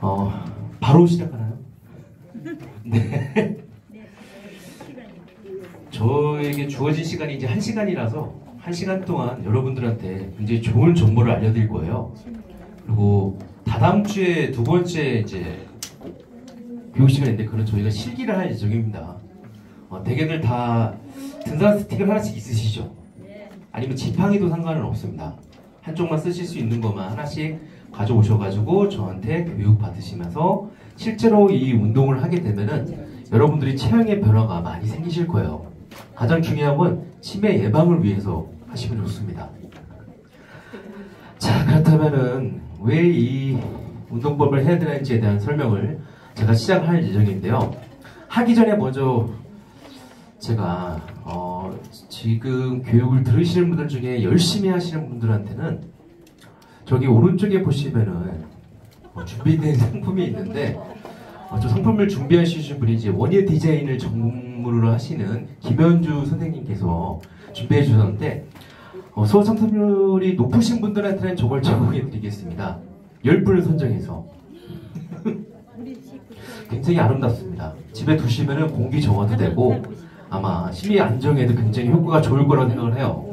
어, 바로 시작하나요? 네. 저에게 주어진 시간이 이제 1시간이라서 1시간 동안 여러분들한테 굉장히 좋은 정보를 알려드릴 거예요. 그리고 다다음 주에 두 번째 이제 교육 시간인데 그건 저희가 실기를 할 예정입니다. 대개들 다 등산 스틱을 하나씩 있으시죠? 아니면 지팡이도 상관은 없습니다. 한쪽만 쓰실 수 있는 것만 하나씩 가져오셔가지고 저한테 교육 받으시면서 실제로 이 운동을 하게 되면은 여러분들이 체형의 변화가 많이 생기실 거예요. 가장 중요한 건 치매 예방을 위해서 하시면 좋습니다. 자, 그렇다면은 왜 이 운동법을 해야 되는지에 대한 설명을 제가 시작할 예정인데요. 하기 전에 먼저 제가 지금 교육을 들으시는 분들 중에 열심히 하시는 분들한테는 저기 오른쪽에 보시면은 준비된 상품이 있는데 저 상품을 준비하시는 분이 이제 원예 디자인을 전문으로 하시는 김현주 선생님께서 준비해 주셨는데 수업 상품률이 높으신 분들한테는 저걸 제공해 드리겠습니다. 10분을 선정해서 굉장히 아름답습니다. 집에 두시면은 공기 정화도 되고 아마 심리 안정에도 굉장히 효과가 좋을 거라고 생각을 해요.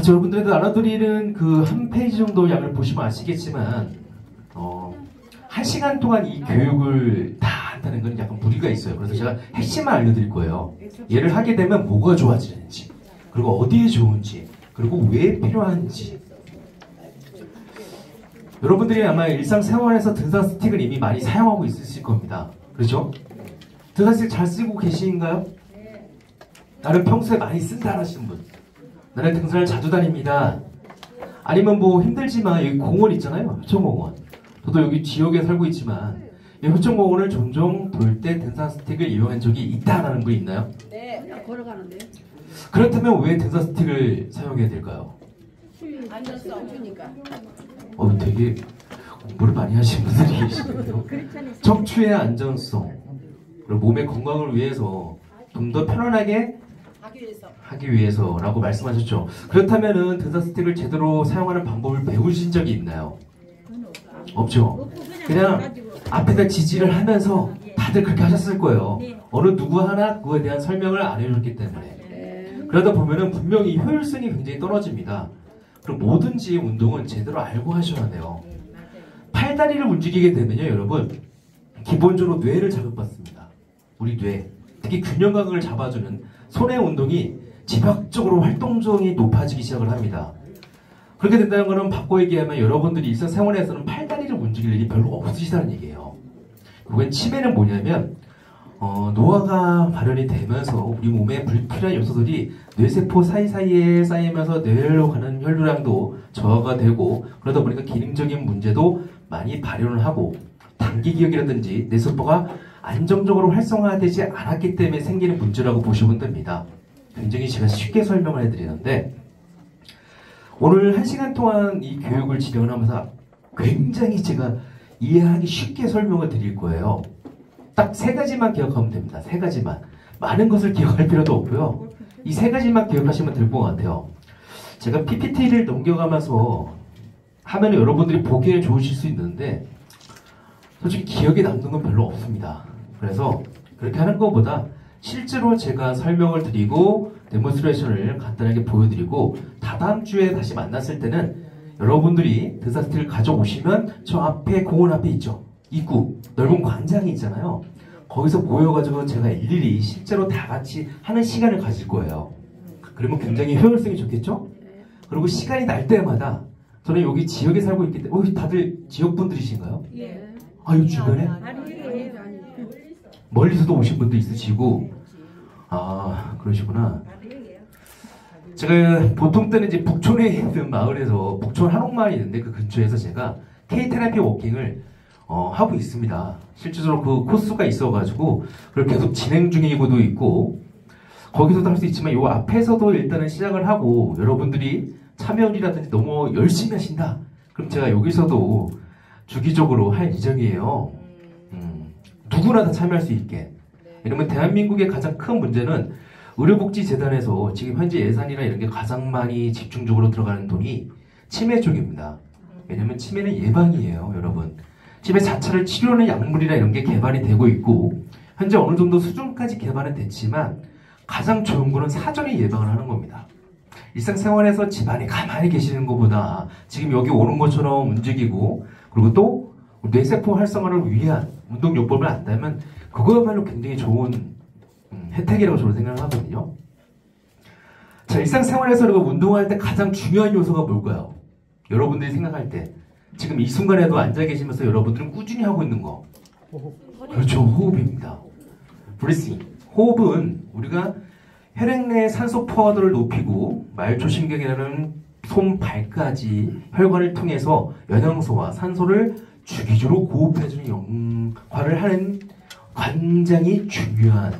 여러분들에게 나눠드리는 그 한 페이지 정도 양을 보시면 아시겠지만 1시간 동안 이 교육을 다 한다는 건 약간 무리가 있어요. 그래서 제가 핵심만 알려드릴 거예요. 얘를 하게 되면 뭐가 좋아지는지, 그리고 어디에 좋은지, 그리고 왜 필요한지. 여러분들이 아마 일상생활에서 등산 스틱을 이미 많이 사용하고 있으실 겁니다. 그렇죠? 등산 스틱 잘 쓰고 계신가요? 나는 평소에 많이 쓴다 하시는 분. 나는 등산을 자주 다닙니다. 아니면 뭐 힘들지만 여기 공원 있잖아요. 효천공원. 저도 여기 지역에 살고 있지만 이 효천공원을 종종 돌 때 등산 스틱을 이용한 적이 있다라는 분 있나요? 네, 걸어가는데요. 그렇다면 왜 등산 스틱을 사용해야 될까요? 안전성 주니까. 되게 공부를 많이 하시는 분들이 계시네요. 척추의 안전성, 그리고 몸의 건강을 위해서 좀 더 편안하게 하기 위해서라고 말씀하셨죠. 그렇다면은 등산 스틱을 제대로 사용하는 방법을 배우신 적이 있나요? 없죠. 그냥 앞에다 지지를 하면서 다들 그렇게 하셨을 거예요. 어느 누구 하나 그거에 대한 설명을 안 해줬기 때문에. 그러다 보면은 분명히 효율성이 굉장히 떨어집니다. 그리고 뭐든지 운동은 제대로 알고 하셔야 돼요. 팔다리를 움직이게 되면요, 여러분, 기본적으로 뇌를 자극받습니다. 우리 뇌, 특히 균형감을 잡아주는 손의 운동이 지박적으로 활동성이 높아지기 시작을 합니다. 그렇게 된다는 것은 바꿔 얘기하면 여러분들이 일상생활에서는 팔다리를 움직일 일이 별로 없으시다는 얘기예요. 그리고 치매는 뭐냐면 노화가 발현이 되면서 우리 몸에 불필요한 요소들이 뇌세포 사이사이에 쌓이면서 뇌로 가는 혈류량도 저하가 되고 그러다 보니까 기능적인 문제도 많이 발현을 하고 단기 기억이라든지 뇌세포가 안정적으로 활성화되지 않았기 때문에 생기는 문제라고 보시면 됩니다. 굉장히 제가 쉽게 설명을 해드리는데 오늘 1시간 동안 이 교육을 진행을 하면서 굉장히 제가 이해하기 쉽게 설명을 드릴 거예요. 딱 3가지만 기억하면 됩니다. 3가지만. 많은 것을 기억할 필요도 없고요. 이 3가지만 기억하시면 될 것 같아요. 제가 PPT를 넘겨가면서 하면 여러분들이 보기에 좋으실 수 있는데 솔직히 기억에 남는 건 별로 없습니다. 그래서 그렇게 하는 것보다 실제로 제가 설명을 드리고 데몬스트레이션을 간단하게 보여드리고 다다음 주에 다시 만났을 때는 여러분들이 등산 스틱을 가져오시면 저 앞에 공원 앞에 있죠. 입구 넓은 광장이 있잖아요. 거기서 모여가지고 제가 일일이 실제로 다 같이 하는 시간을 가질 거예요. 그러면 굉장히 효율성이 좋겠죠? 그리고 시간이 날 때마다 저는 여기 지역에 살고 있기 때문에 다들 지역분들이신가요? 예. 이 주변에? 멀리서도 오신 분도 있으시고 그러시구나. 제가 보통 때는 이제 북촌에 있는 마을에서 북촌 한옥마을이 있는데 그 근처에서 제가 K-테라피 워킹을 하고 있습니다. 실질적으로 그 코스가 있어가지고 그걸 계속 진행 중이고도 있고 거기서도 할 수 있지만 이 앞에서도 일단은 시작을 하고 여러분들이 참여율이라든지 너무 열심히 하신다. 그럼 제가 여기서도 주기적으로 할 예정이에요. 누구나 다 참여할 수 있게. 왜냐면 대한민국의 가장 큰 문제는 의료복지재단에서 지금 현재 예산이나 이런 게 가장 많이 집중적으로 들어가는 돈이 치매 쪽입니다. 왜냐면 치매는 예방이에요, 여러분. 집에 자차를 치료하는 약물이나 이런 게 개발이 되고 있고 현재 어느 정도 수준까지 개발은 됐지만 가장 좋은 거는 사전에 예방을 하는 겁니다. 일상생활에서 집안에 가만히 계시는 것보다 지금 여기 오는 것처럼 움직이고 그리고 또 뇌세포 활성화를 위한 운동요법을 안다면 그거야말로 굉장히 좋은 혜택이라고 저는 생각을 하거든요. 자, 일상생활에서 그리고 운동할 때 가장 중요한 요소가 뭘까요? 여러분들이 생각할 때 지금 이 순간에도 앉아 계시면서 여러분들은 꾸준히 하고 있는 거 그렇죠. 호흡입니다. 브리싱. 호흡은 우리가 혈액 내 산소 포화도를 높이고 말초신경이라는 손, 발까지 혈관을 통해서 영양소와 산소를 주기적으로 공급해주는 역할을 하는 굉장히 중요한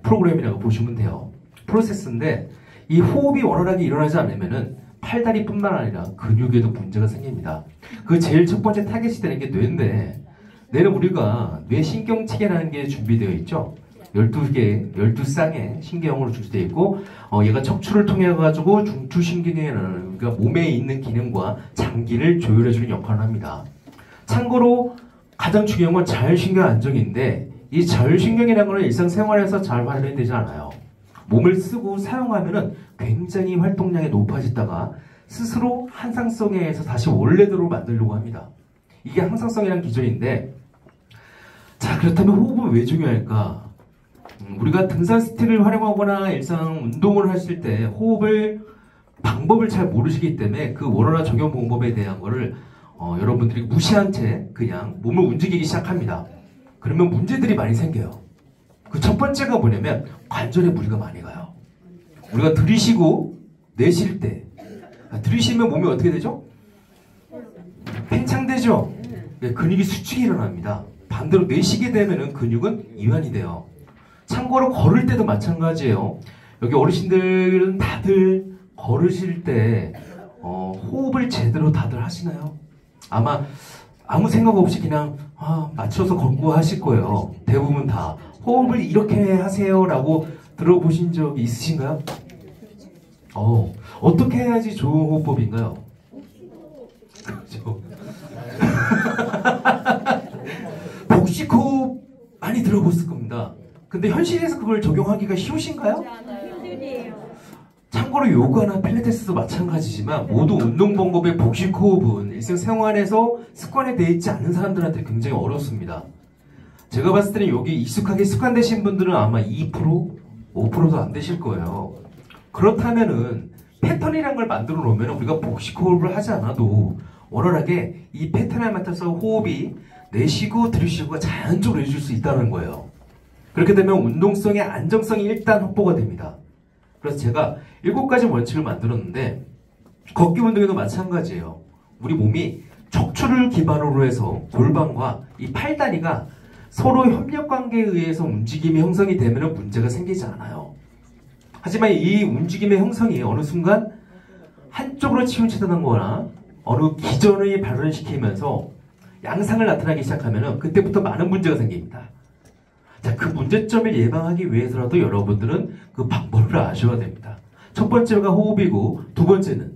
프로그램이라고 보시면 돼요. 프로세스인데 이 호흡이 원활하게 일어나지 않으면은 팔다리뿐만 아니라 근육에도 문제가 생깁니다. 그 제일 첫 번째 타겟이 되는 게 뇌인데 뇌는 우리가 뇌신경체계라는 게 준비되어 있죠. 12개, 12쌍의 신경으로 준비되어 있고 얘가 척추를 통해 가지고 중추신경이라는 그러니까 몸에 있는 기능과 장기를 조율해주는 역할을 합니다. 참고로 가장 중요한 건 자율신경 안정인데 이 자율신경이라는 것은 일상생활에서 잘 활용이 되지 않아요. 몸을 쓰고 사용하면은 굉장히 활동량이 높아지다가 스스로 항상성에 의해서 다시 원래대로 만들려고 합니다. 이게 항상성이라는 기준인데 자 그렇다면 호흡은 왜 중요할까? 우리가 등산 스틱을 활용하거나 일상 운동을 하실 때 호흡을 방법을 잘 모르시기 때문에 그 원활한 적용 방법에 대한 거를 여러분들이 무시한 채 그냥 몸을 움직이기 시작합니다. 그러면 문제들이 많이 생겨요. 그 첫 번째가 뭐냐면 관절에 무리가 많이 가요. 우리가 들이쉬고 내쉴 때 들이쉬면 몸이 어떻게 되죠? 팽창되죠? 네, 근육이 수축이 일어납니다. 반대로 내쉬게 되면 근육은 이완이 돼요. 참고로 걸을 때도 마찬가지예요. 여기 어르신들은 다들 걸으실 때 호흡을 제대로 다들 하시나요? 아마 아무 생각 없이 그냥 맞춰서 걷고 하실 거예요. 대부분 다 호흡을 이렇게 하세요 라고 들어보신 적이 있으신가요? 어떻게 해야지 좋은 호흡법인가요? 그렇죠. 복식호흡 많이 들어보실 겁니다. 근데 현실에서 그걸 적용하기가 쉬우신가요? 참고로 요가나 필라테스도 마찬가지지만 모두 운동 방법의 복식호흡은 일상생활에서 습관에 돼 있지 않은 사람들한테 굉장히 어렵습니다. 제가 봤을 때는 여기 익숙하게 습관되신 분들은 아마 2%, 5%도 안 되실 거예요. 그렇다면은 패턴이란 걸 만들어 놓으면 우리가 복식호흡을 하지 않아도 원활하게 이 패턴에 맞춰서 호흡이 내쉬고 들이쉬고가 자연적으로 해줄 수 있다는 거예요. 그렇게 되면 운동성의 안정성이 일단 확보가 됩니다. 그래서 제가 7가지 원칙을 만들었는데 걷기 운동에도 마찬가지예요. 우리 몸이 척추를 기반으로 해서 골반과 이 팔다리가 서로 협력관계에 의해서 움직임이 형성이 되면 문제가 생기지 않아요. 하지만 이 움직임의 형성이 어느 순간 한쪽으로 치우치는 거나 어느 기전을 발현시키면서 양상을 나타나기 시작하면 그때부터 많은 문제가 생깁니다. 자, 그 문제점을 예방하기 위해서라도 여러분들은 그 방법을 아셔야 됩니다. 첫 번째가 호흡이고 두 번째는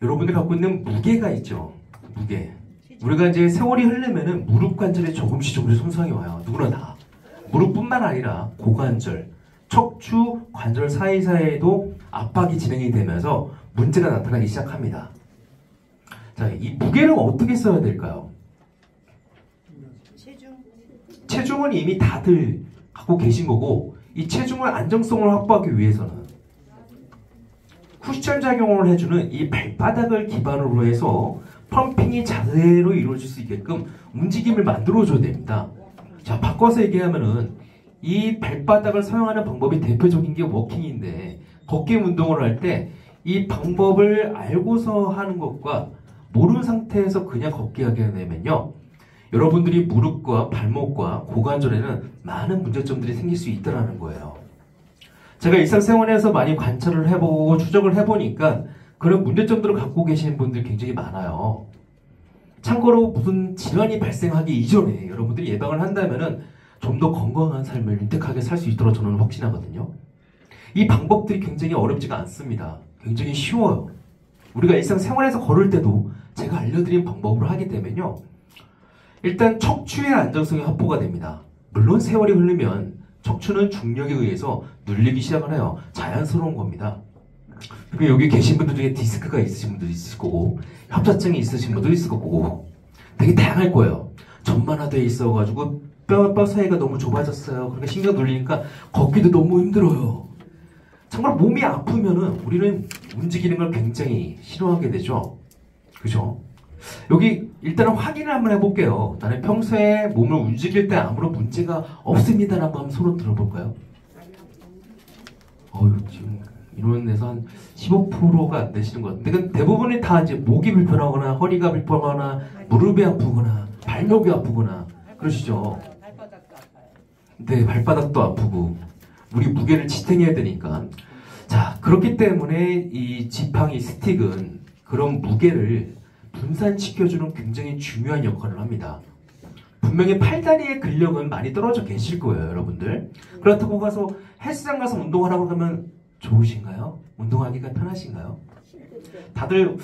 여러분들이 갖고 있는 무게가 있죠. 무게. 우리가 이제 세월이 흐르면은 무릎 관절에 조금씩 손상이 와요. 누구나 다. 무릎뿐만 아니라 고관절, 척추 관절 사이사이에도 압박이 진행이 되면서 문제가 나타나기 시작합니다. 자, 이 무게를 어떻게 써야 될까요? 체중은 이미 다들 갖고 계신 거고 이 체중을 안정성을 확보하기 위해서는 쿠션 작용을 해주는 이 발바닥을 기반으로 해서 펌핑이 자세로 이루어질 수 있게끔 움직임을 만들어줘야 됩니다. 자, 바꿔서 얘기하면은 이 발바닥을 사용하는 방법이 대표적인 게 워킹인데 걷기 운동을 할 때 이 방법을 알고서 하는 것과 모르는 상태에서 그냥 걷기 하게 되면요, 여러분들이 무릎과 발목과 고관절에는 많은 문제점들이 생길 수 있다는 거예요. 제가 일상생활에서 많이 관찰을 해보고 추적을 해보니까 그런 문제점들을 갖고 계시는 분들이 굉장히 많아요. 참고로 무슨 질환이 발생하기 이전에 여러분들이 예방을 한다면은 좀 더 건강한 삶을 윤택하게 살 수 있도록 저는 확신하거든요. 이 방법들이 굉장히 어렵지가 않습니다. 굉장히 쉬워요. 우리가 일상생활에서 걸을 때도 제가 알려드린 방법으로 하게 되면요. 일단 척추의 안정성이 확보가 됩니다. 물론 세월이 흐르면 척추는 중력에 의해서 눌리기 시작을 해요. 자연스러운 겁니다. 그리고 여기 계신 분들 중에 디스크가 있으신 분도 있을 거고 협착증이 있으신 분도 있을 거고 되게 다양할 거예요. 전만화되어 있어가지고 뼈 사이가 너무 좁아졌어요. 그러니까 신경 눌리니까 걷기도 너무 힘들어요. 정말 몸이 아프면은 우리는 움직이는 걸 굉장히 싫어하게 되죠. 그죠? 여기 일단은 확인을 한번 해볼게요. 나는 평소에 몸을 움직일 때 아무런 문제가 없습니다라고 한번 손을 들어볼까요? 지금 이론에서 한 15%가 안 되시는 것 같은데 대부분이 다 이제 목이 불편하거나 허리가 불편하거나 무릎이 아프거나 발목이 아프거나 그러시죠? 발바닥도 아파요. 네, 발바닥도 아프고 우리 무게를 지탱해야 되니까. 자, 그렇기 때문에 이 지팡이 스틱은 그런 무게를 분산시켜주는 굉장히 중요한 역할을 합니다. 분명히 팔다리의 근력은 많이 떨어져 계실 거예요, 여러분들. 그렇다고 가서 헬스장 가서 운동하라고 하면 좋으신가요? 운동하기가 편하신가요? 다들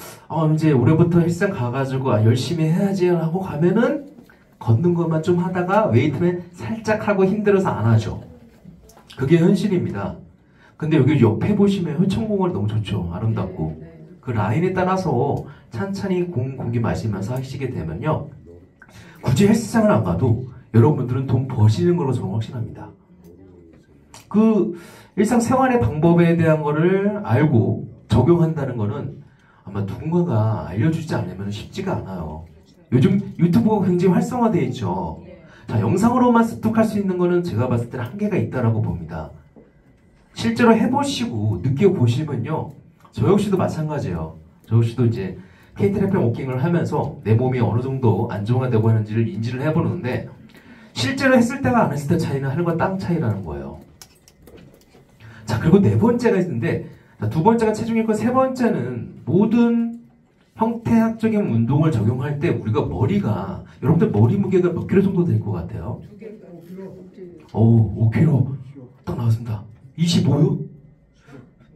이제 올해부터 헬스장 가가지고 열심히 해야지 하고 가면은 걷는 것만 좀 하다가 웨이트는 살짝 하고 힘들어서 안 하죠. 그게 현실입니다. 근데 여기 옆에 보시면 효청공원 너무 좋죠. 아름답고. 그 라인에 따라서 찬찬히 공기 마시면서 하시게 되면요. 굳이 헬스장을 안 가도 여러분들은 돈 버시는 걸로 저는 확신합니다. 그 일상생활의 방법에 대한 거를 알고 적용한다는 거는 아마 누군가가 알려주지 않으면 쉽지가 않아요. 요즘 유튜브가 굉장히 활성화되어 있죠. 자, 영상으로만 습득할 수 있는 거는 제가 봤을 때는 한계가 있다라고 봅니다. 실제로 해보시고 느껴보시면요. 저 역시도 마찬가지예요. 저 역시도 이제 KTRFM 워킹을 하면서 내 몸이 어느 정도 안정화되고 하는지를 인지를 해보는데 실제로 했을 때와 안 했을 때 차이는 하늘과 땅 차이라는 거예요. 자, 그리고 네 번째가 있는데 두 번째가 체중이고 세 번째는 모든 형태학적인 운동을 적용할 때 우리가 머리가 여러분들 머리 무게가 몇 킬로 정도 될 것 같아요? 5kg 딱 나왔습니다. 25요?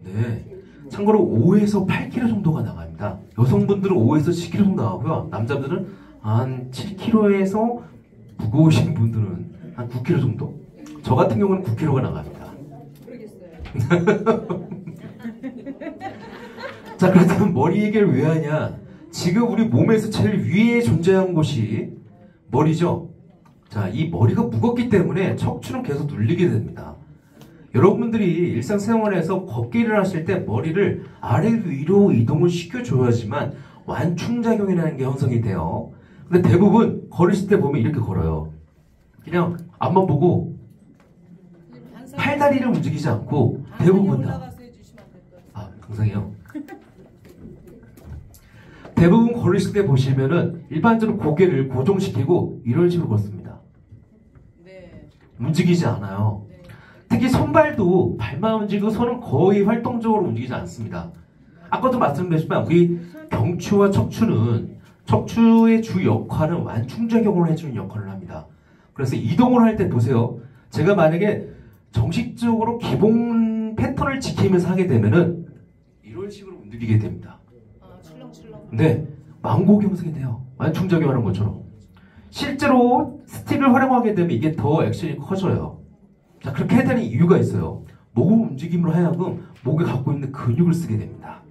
네. 참고로 5에서 8kg 정도가 나갑니다. 여성분들은 5에서 10kg 정도 나오고요. 남자분들은 한 7kg에서 무거우신 분들은 한 9kg 정도? 저 같은 경우는 9kg가 나갑니다. 자, 그렇다면 머리 얘기를 왜 하냐? 지금 우리 몸에서 제일 위에 존재하는 곳이 머리죠? 자, 이 머리가 무겁기 때문에 척추는 계속 눌리게 됩니다. 여러분들이 일상생활에서 걷기를 하실 때 머리를 아래 위로 이동을 시켜줘야지만 완충작용이라는 게 형성이 돼요. 근데 대부분 걸으실 때 보면 이렇게 걸어요. 그냥 앞만 보고 팔다리를 움직이지 않고 대부분 다. 강상이요. 대부분 걸으실 때 보시면은 일반적으로 고개를 고정시키고 이런 식으로 걷습니다. 네. 움직이지 않아요. 네. 특히 손발도 발만 움직이고 손은 거의 활동적으로 움직이지 않습니다. 아까도 말씀드렸지만 우리 경추와 척추는 척추의 주 역할은 완충작용을 해주는 역할을 합니다. 그래서 이동을 할 때 보세요. 제가 만약에 정식적으로 기본 패턴을 지키면서 하게 되면은 이런 식으로 움직이게 됩니다. 출렁출렁. 네, 망고기 형성이 돼요. 완충작용하는 것처럼. 실제로 스틱을 활용하게 되면 이게 더 액션이 커져요. 자, 그렇게 해야 되는 이유가 있어요. 목 움직임으로 하여금 목에 갖고 있는 근육을 쓰게 됩니다.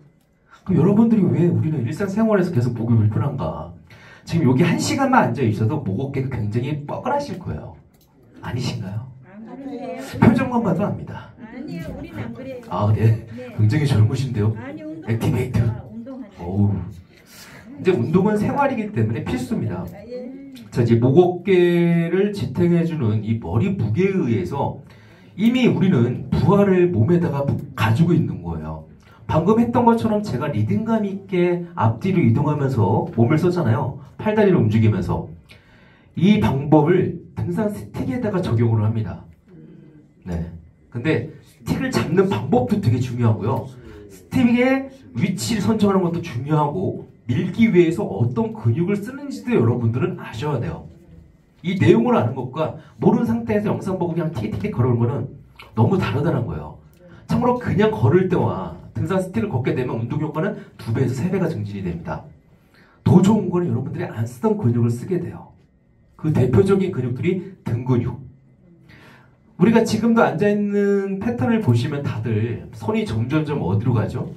그럼 여러분들이 왜 우리는 일상생활에서 계속 목이 불편한가? 지금 여기 1시간만 앉아 있어도 목 어깨가 굉장히 뻐근하실 거예요. 아니신가요? 표정만 봐도 압니다. 아니요, 우리는 안 그래요. 아, 네. 네. 굉장히 젊으신데요. 아니, 액티베이트. 운동하는. 어우. 이제 운동은 생활이기 때문에 필수입니다. 예. 자, 이제 목 어깨를 지탱해주는 이 머리 무게에 의해서 이미 우리는 부하를 몸에다가 가지고 있는 거예요. 방금 했던 것처럼 제가 리듬감 있게 앞뒤로 이동하면서 몸을 썼잖아요. 팔다리를 움직이면서. 이 방법을 등산 스틱에다가 적용을 합니다. 네. 근데 스틱을 잡는 방법도 되게 중요하고요. 스틱의 위치를 선정하는 것도 중요하고 밀기 위해서 어떤 근육을 쓰는지도 여러분들은 아셔야 돼요. 이 내용을 아는 것과 모르는 상태에서 영상 보고 그냥 티켓 걸어오는 거는 너무 다르다는 거예요. 참고로 그냥 걸을 때와 등산 스틱을 걷게 되면 운동 효과는 2배에서 3배가 증진이 됩니다. 더 좋은 거는 여러분들이 안 쓰던 근육을 쓰게 돼요. 그 대표적인 근육들이 등 근육. 우리가 지금도 앉아있는 패턴을 보시면 다들 손이 점점점 어디로 가죠?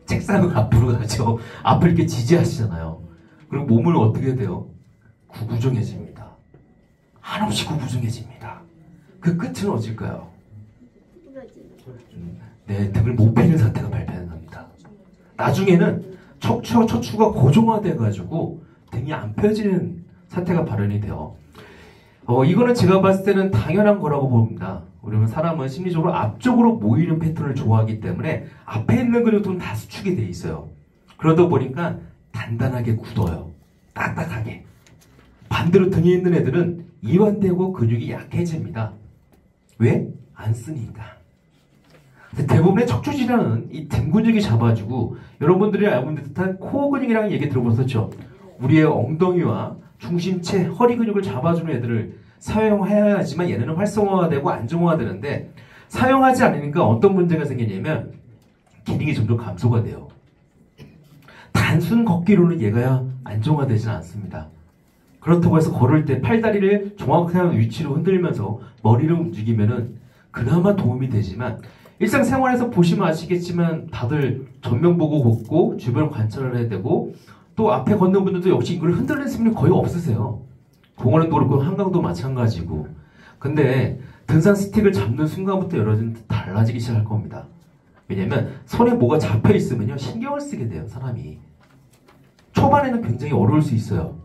책상 앞으로 가죠. 앞을 이렇게 지지하시잖아요. 그리고 몸을 어떻게 돼요? 구부정해집니다. 한없이 구부정해집니다. 그 끝은 어딜까요? 네, 등을 못 펴는 상태가 발생합니다. 나중에는 척추가 고정화돼가지고 등이 안 펴지는 사태가 발현이 돼요. 이거는 제가 봤을 때는 당연한 거라고 봅니다. 왜냐면 사람은 심리적으로 앞쪽으로 모이는 패턴을 좋아하기 때문에 앞에 있는 근육들은 다 수축이 돼 있어요. 그러다 보니까 단단하게 굳어요. 딱딱하게. 반대로 등에 있는 애들은 이완되고 근육이 약해집니다. 왜? 안 쓰니까. 대부분의 척추 질환은 이 등 근육이 잡아주고, 여러분들이 알고 있는 듯한 코어 근육이라는 얘기 들어보셨죠? 우리의 엉덩이와 중심체, 허리 근육을 잡아주는 애들을 사용해야 하지만 얘네는 활성화되고 안정화되는데, 사용하지 않으니까 어떤 문제가 생기냐면 기능이 점점 감소가 돼요. 단순 걷기로는 얘가 안정화되지는 않습니다. 그렇다고 해서 걸을 때 팔다리를 정확한 위치로 흔들면서 머리를 움직이면은 그나마 도움이 되지만, 일상생활에서 보시면 아시겠지만 다들 전면 보고 걷고 주변을 관찰을 해야 되고, 또 앞에 걷는 분들도 역시 이걸 흔들는 습관이 거의 없으세요. 공원도 그렇고 한강도 마찬가지고. 근데 등산 스틱을 잡는 순간부터 여러분 달라지기 시작할 겁니다. 왜냐면 손에 뭐가 잡혀 있으면요 신경을 쓰게 돼요, 사람이. 초반에는 굉장히 어려울 수 있어요.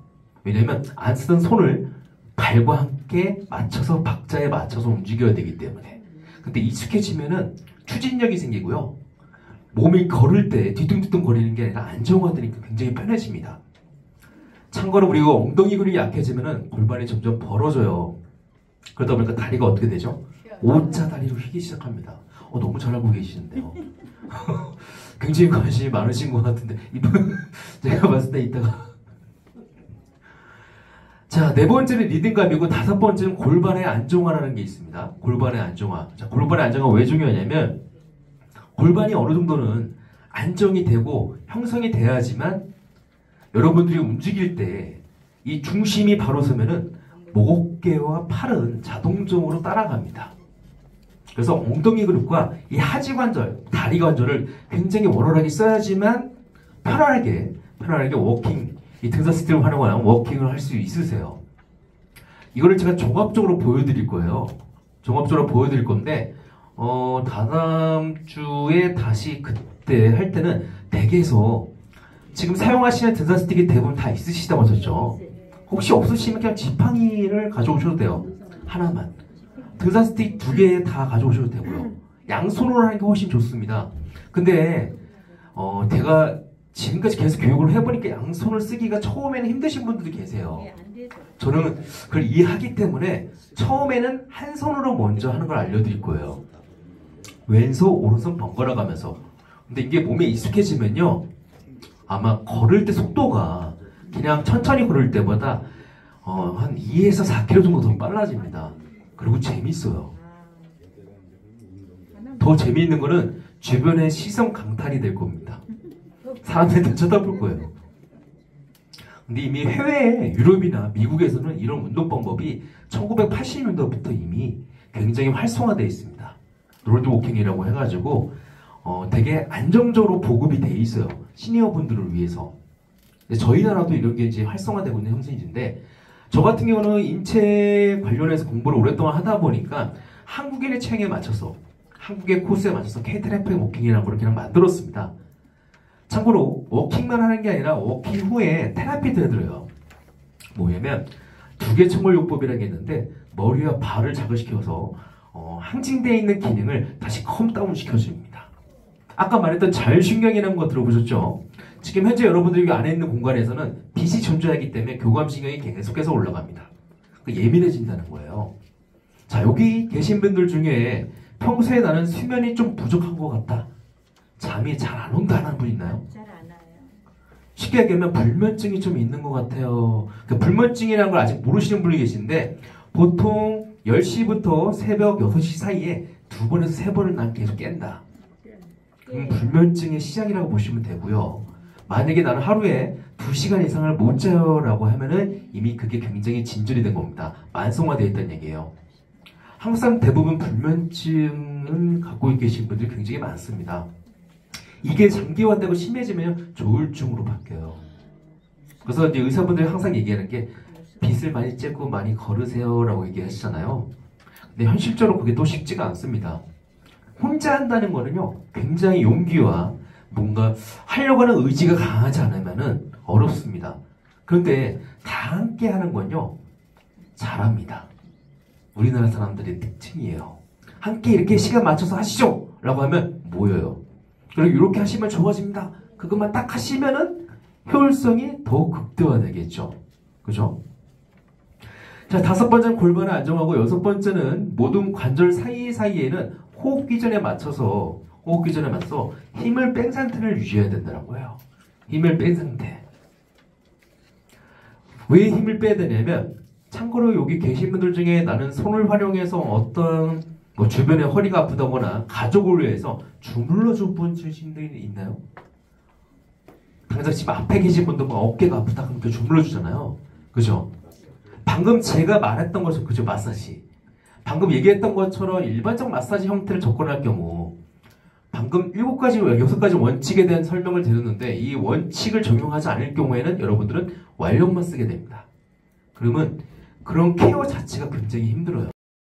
왜냐면 안 쓰던 손을 발과 함께 맞춰서 박자에 맞춰서 움직여야 되기 때문에. 근데 익숙해지면은 추진력이 생기고요. 몸이 걸을 때 뒤뚱뒤뚱 거리는 게 아니라 안정화되니까 굉장히 편해집니다. 참고로 우리가 엉덩이 근육이 약해지면은 골반이 점점 벌어져요. 그러다 보니까 다리가 어떻게 되죠? O자 다리로 휘기 시작합니다. 너무 잘 알고 계시는데요. 굉장히 관심이 많으신 것 같은데 제가 봤을 때 이따가 자, 4번째는 리듬감이고 5번째는 골반의 안정화라는 게 있습니다. 골반의 안정화. 자, 골반의 안정화가 왜 중요하냐면 골반이 어느 정도는 안정이 되고 형성이 돼야지만 여러분들이 움직일 때 이 중심이 바로 서면은 목어깨와 팔은 자동적으로 따라갑니다. 그래서 엉덩이 근육과 이 하지 관절, 다리 관절을 굉장히 원활하게 써야지만 편안하게 워킹, 이 등산 스틱을 활용한 워킹을 할 수 있으세요. 이거를 제가 종합적으로 보여드릴 거예요. 종합적으로 보여드릴 건데, 다음 주에 다시 그때 할 때는 댁에서 지금 사용하시는 등산 스틱이 대부분 다 있으시다고 하셨죠? 혹시 없으시면 그냥 지팡이를 가져오셔도 돼요. 하나만. 등산 스틱 2개 다 가져오셔도 되고요. 양손으로 하는 게 훨씬 좋습니다. 근데 제가 지금까지 계속 교육을 해보니까 양손을 쓰기가 처음에는 힘드신 분들도 계세요. 저는 그걸 이해하기 때문에 처음에는 한 손으로 먼저 하는 걸 알려드릴 거예요. 왼손, 오른손 번갈아 가면서. 근데 이게 몸에 익숙해지면요, 아마 걸을 때 속도가 그냥 천천히 걸을 때보다 한 2에서 4km 정도 더 빨라집니다. 그리고 재밌어요. 더 재미있는 거는 주변의 시선 강탈이 될 겁니다. 사람들이 쳐다볼 거예요. 근데 이미 해외에 유럽이나 미국에서는 이런 운동 방법이 1980년대부터 이미 굉장히 활성화되어 있습니다. 롤드 워킹이라고 해가지고 되게 안정적으로 보급이 돼 있어요. 시니어 분들을 위해서. 근데 저희 나라도 이런 게 이제 활성화되고 있는 형식인데, 저 같은 경우는 인체 관련해서 공부를 오랫동안 하다 보니까 한국인의 체형에 맞춰서, 한국의 코스에 맞춰서 K-트래픽 워킹이라는 걸 그냥 만들었습니다. 참고로 워킹만 하는 게 아니라 워킹 후에 테라피도 해드려요. 뭐냐면 2개 청골요법이라는 게 있는데, 머리와 발을 자극시켜서 항징되어 있는 기능을 다시 컴다운 시켜줍니다. 아까 말했던 자율신경이라는 거 들어보셨죠? 지금 현재 여러분들이 안에 있는 공간에서는 빛이 존재하기 때문에 교감신경이 계속해서 올라갑니다. 예민해진다는 거예요. 자, 여기 계신 분들 중에 평소에 나는 수면이 좀 부족한 것 같다, 잠이 잘 안 온다는 분 있나요? 잘 안 와요. 쉽게 얘기하면 불면증이 좀 있는 것 같아요. 불면증이라는 걸 아직 모르시는 분이 계신데, 보통 10시부터 새벽 6시 사이에 2번에서 3번을 난 계속 깬다. 불면증의 시작이라고 보시면 되고요. 만약에 나는 하루에 2시간 이상을 못 자요라고 하면은 이미 그게 굉장히 진전이 된 겁니다. 만성화되어 있다는 얘기예요. 항상 대부분 불면증을 갖고 계신 분들이 굉장히 많습니다. 이게 장기화되고 심해지면 조울증으로 바뀌어요. 그래서 이제 의사분들이 항상 얘기하는 게 빗을 많이 쬐고 많이 걸으세요라고 얘기하시잖아요. 근데 현실적으로 그게 또 쉽지가 않습니다. 혼자 한다는 거는요, 굉장히 용기와 뭔가 하려고 하는 의지가 강하지 않으면은 어렵습니다. 그런데 다 함께 하는 건요, 잘합니다. 우리나라 사람들의 특징이에요. 함께 이렇게 시간 맞춰서 하시죠! 라고 하면 모여요. 그리고 이렇게 하시면 좋아집니다. 그것만 딱 하시면은 효율성이 더욱 극대화되겠죠. 그죠? 자, 5번째는 골반을 안정하고 6번째는 모든 관절 사이사이에는 호흡기전에 맞춰서 힘을 뺀 상태를 유지해야 된다는 거예요. 힘을 뺀 상태. 왜 힘을 빼야 되냐면, 참고로 여기 계신 분들 중에 나는 손을 활용해서 어떤 뭐 주변에 허리가 아프다거나 가족을 위해서 주물러 줄 분들이 있나요? 당장 지금 앞에 계신 분도 뭐 어깨가 아프다 그러면 주물러 주잖아요. 그죠? 방금 제가 말했던 것처럼, 그죠? 마사지. 방금 얘기했던 것처럼 일반적 마사지 형태를 접근할 경우 방금 7가지, 6가지 원칙에 대한 설명을 드렸는데 이 원칙을 적용하지 않을 경우에는 여러분들은 완력만 쓰게 됩니다. 그러면 그런 케어 자체가 굉장히 힘들어요.